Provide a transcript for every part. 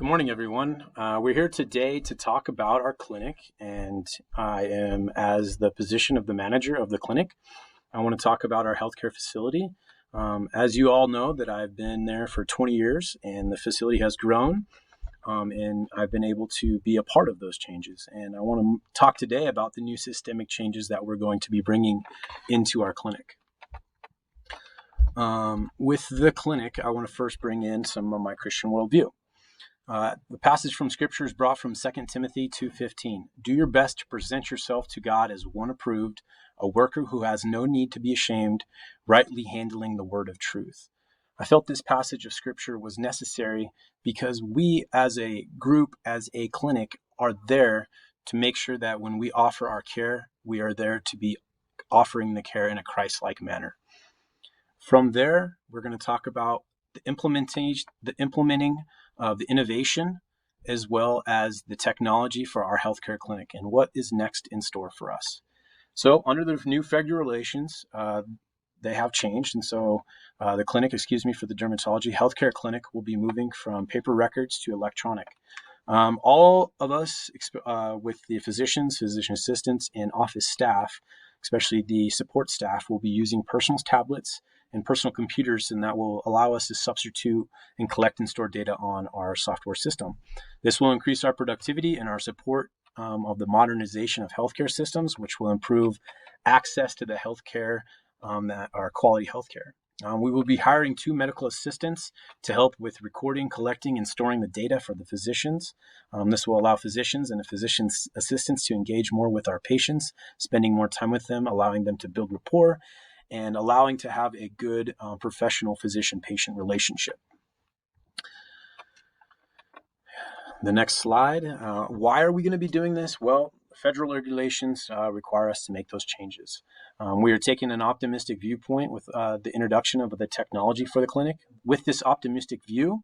Good morning, everyone. We're here today to talk about our clinic, and I am, as the position of the manager of the clinic, I want to talk about our healthcare facility. As you all know, that I've been there for 20 years, and the facility has grown, and I've been able to be a part of those changes. And I want to talk today about the new systemic changes that we're going to be bringing into our clinic. With the clinic, I want to first bring in some of my Christian worldview. The passage from Scripture is brought from 2 Timothy 2:15. Do your best to present yourself to God as one approved, a worker who has no need to be ashamed, rightly handling the word of truth. I felt this passage of Scripture was necessary because we as a group, as a clinic, are there to make sure that when we offer our care, we are there to be offering the care in a Christ-like manner. From there, we're going to talk about the implementing of the innovation, as well as the technology for our healthcare clinic and what is next in store for us. So under the new federal regulations, they have changed. And so the clinic, for the dermatology healthcare clinic will be moving from paper records to electronic. All of us with the physicians, physician assistants, and office staff, especially the support staff, will be using personal tablets and personal computers, and that will allow us to substitute and collect and store data on our software system. This will increase our productivity and our support of the modernization of healthcare systems, which will improve access to the healthcare that are quality healthcare. We will be hiring 2 medical assistants to help with recording, collecting, and storing the data for the physicians. This will allow physicians and the physician's assistants to engage more with our patients, spending more time with them, allowing them to build rapport, and allowing to have a good professional physician-patient relationship. The next slide. Why are we going to be doing this? Well, federal regulations require us to make those changes. We are taking an optimistic viewpoint with the introduction of the technology for the clinic. With this optimistic view,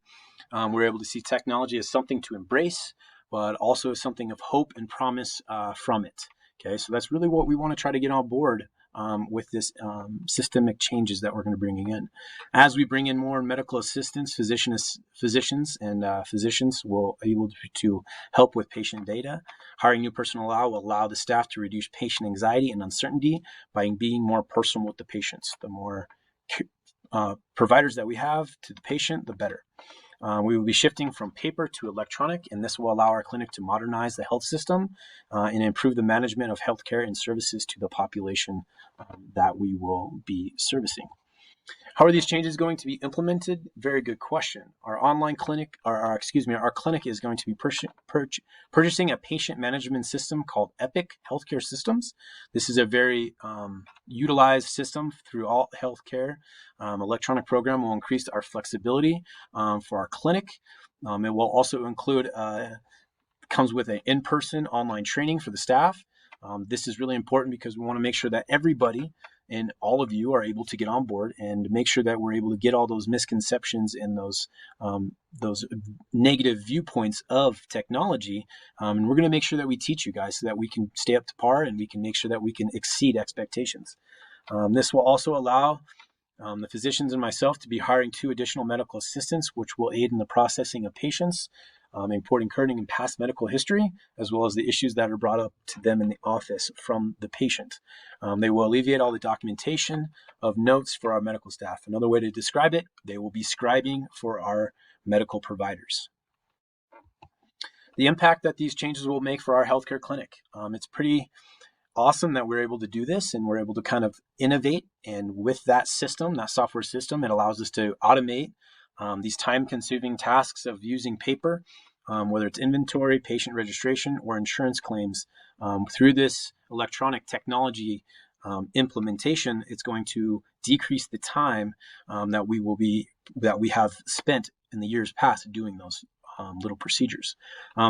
we're able to see technology as something to embrace, but also something of hope and promise from it. Okay, so that's really what we want to try to get on board with this systemic changes that we're going to bring in. As we bring in more medical assistants, physicians will be able to help with patient data. Hiring new personnel will allow the staff to reduce patient anxiety and uncertainty by being more personal with the patients. The more providers that we have to the patient, the better. We will be shifting from paper to electronic, and this will allow our clinic to modernize the health system and improve the management of healthcare and services to the population that we will be servicing. How are these changes going to be implemented? Very good question. Our clinic is going to be purchasing a patient management system called Epic Healthcare Systems. This is a very utilized system through all healthcare. Electronic program will increase our flexibility for our clinic. It will also include comes with an in-person online training for the staff. This is really important because we want to make sure that everybody and all of you are able to get on board and make sure that we're able to get all those misconceptions and those negative viewpoints of technology. And we're going to make sure that we teach you guys so that we can stay up to par and we can make sure that we can exceed expectations. This will also allow the physicians and myself to be hiring 2 additional medical assistants, which will aid in the processing of patients, importing current and past medical history, as well as the issues that are brought up to them in the office from the patient. They will alleviate all the documentation of notes for our medical staff. Another way to describe it, they will be scribing for our medical providers. The impact that these changes will make for our healthcare clinic. It's pretty awesome that we're able to do this and we're able to kind of innovate. And with that system, that software system, it allows us to automate these time-consuming tasks of using paper, whether it's inventory, patient registration, or insurance claims. Through this electronic technology implementation, it's going to decrease the time that we have spent in the years past doing those little procedures.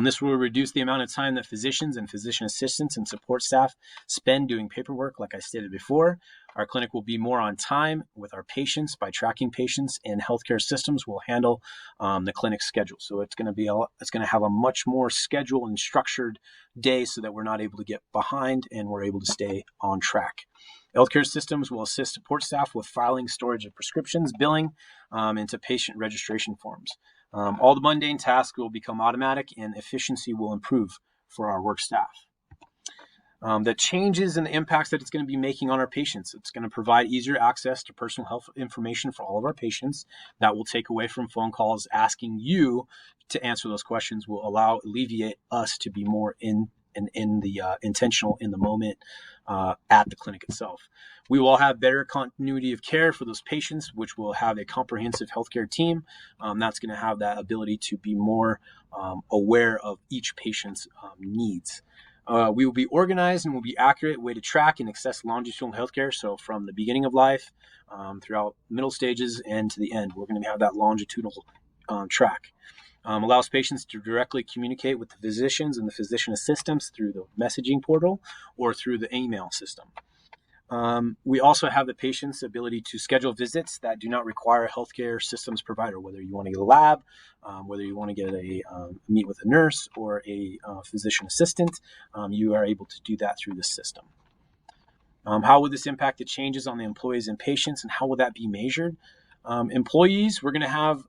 This will reduce the amount of time that physicians and physician assistants and support staff spend doing paperwork, like I stated before. Our clinic will be more on time with our patients by tracking patients, and healthcare systems will handle the clinic schedule. So it's going to have a much more scheduled and structured day so that we're not able to get behind and we're able to stay on track. Healthcare systems will assist support staff with filing, storage of prescriptions, billing, into patient registration forms. All the mundane tasks will become automatic and efficiency will improve for our work staff. The changes and the impacts that it's going to be making on our patients. It's going to provide easier access to personal health information for all of our patients. That will take away from phone calls asking you to answer those questions, will alleviate us to be more intentional in the moment at the clinic itself. We will have better continuity of care for those patients, which will have a comprehensive healthcare team that's going to have that ability to be more aware of each patient's needs. We will be organized and will be accurate way to track and access longitudinal healthcare. So from the beginning of life throughout middle stages and to the end, we're going to have that longitudinal track. Allows patients to directly communicate with the physicians and the physician assistants through the messaging portal or through the email system. We also have the patient's ability to schedule visits that do not require a healthcare systems provider, whether you want to get a lab, whether you want to get meet with a nurse or a physician assistant, you are able to do that through the system. How will this impact the changes on the employees and patients, and how will that be measured? Employees, we're going to have,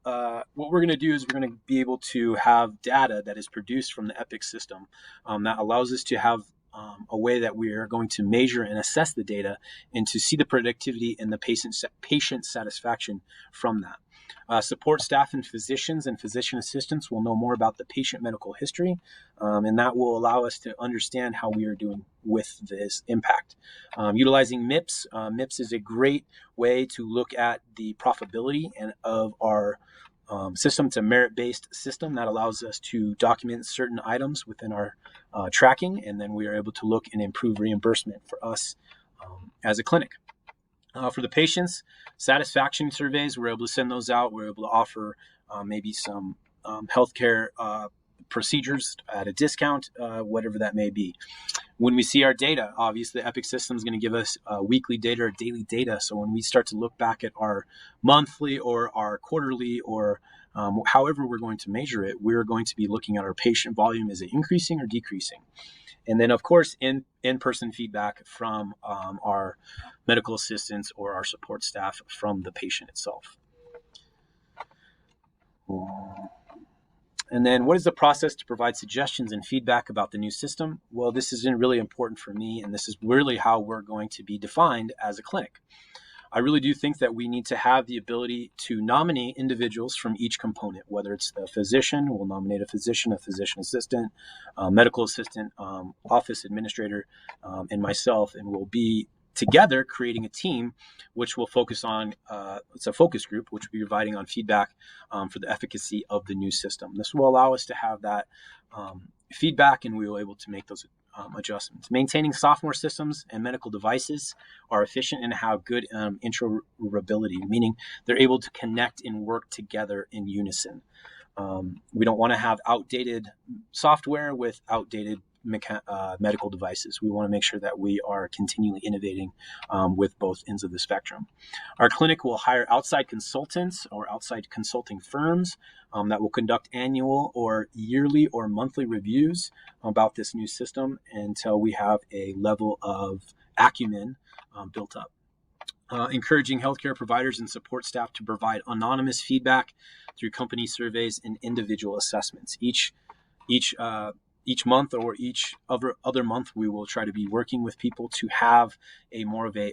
what we're going to do is we're going to be able to have data that is produced from the Epic system that allows us to have a way that we are going to measure and assess the data and to see the productivity and the patient satisfaction from that. Support staff and physician assistants will know more about the patient medical history, and that will allow us to understand how we are doing with this impact. Utilizing MIPS. MIPS is a great way to look at the profitability of our system. It's a merit-based system that allows us to document certain items within our tracking, and then we are able to look and improve reimbursement for us as a clinic. For the patients, satisfaction surveys, we're able to send those out. We're able to offer maybe some healthcare procedures at a discount, whatever that may be. When we see our data, obviously the Epic system is going to give us weekly data or daily data. So when we start to look back at our monthly or our quarterly or however we're going to measure it, we're going to be looking at our patient volume. Is it increasing or decreasing? And then, of course, in-person feedback from our medical assistants or our support staff from the patient itself. And then what is the process to provide suggestions and feedback about the new system? Well, this is really important for me, and this is really how we're going to be defined as a clinic. I really do think that we need to have the ability to nominate individuals from each component, whether it's the physician, we'll nominate a physician assistant, medical assistant, office administrator, and myself, and we'll be together creating a team which will focus on, it's a focus group, which will be providing on feedback for the efficacy of the new system. This will allow us to have that feedback, and we will be able to make those adjustments. Maintaining software systems and medical devices are efficient and have good interoperability, meaning they're able to connect and work together in unison. We don't want to have outdated software with outdated medical devices. We want to make sure that we are continually innovating with both ends of the spectrum. Our clinic will hire outside consultants or outside consulting firms that will conduct annual or yearly or monthly reviews about this new system until we have a level of acumen built up. Encouraging healthcare providers and support staff to provide anonymous feedback through company surveys and individual assessments. Each month or each other month, we will try to be working with people to have a more of a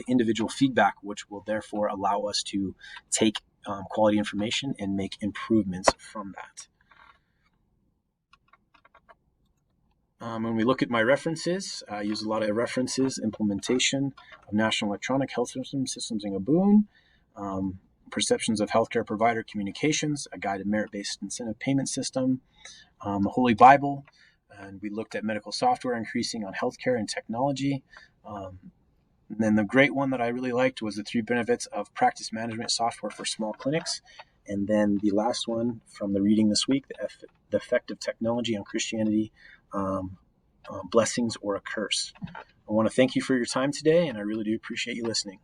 individual feedback, which will therefore allow us to take quality information and make improvements from that. When we look at my references, I use a lot of references: implementation of National Electronic Health Systems in Gaboon, perceptions of healthcare provider communications, a guided merit-based incentive payment system, the Holy Bible, and we looked at medical software increasing on healthcare and technology. And then the great one that I really liked was the 3 benefits of practice management software for small clinics. And then the last one from the reading this week, the effect of technology on Christianity, blessings or a curse. I want to thank you for your time today, and I really do appreciate you listening.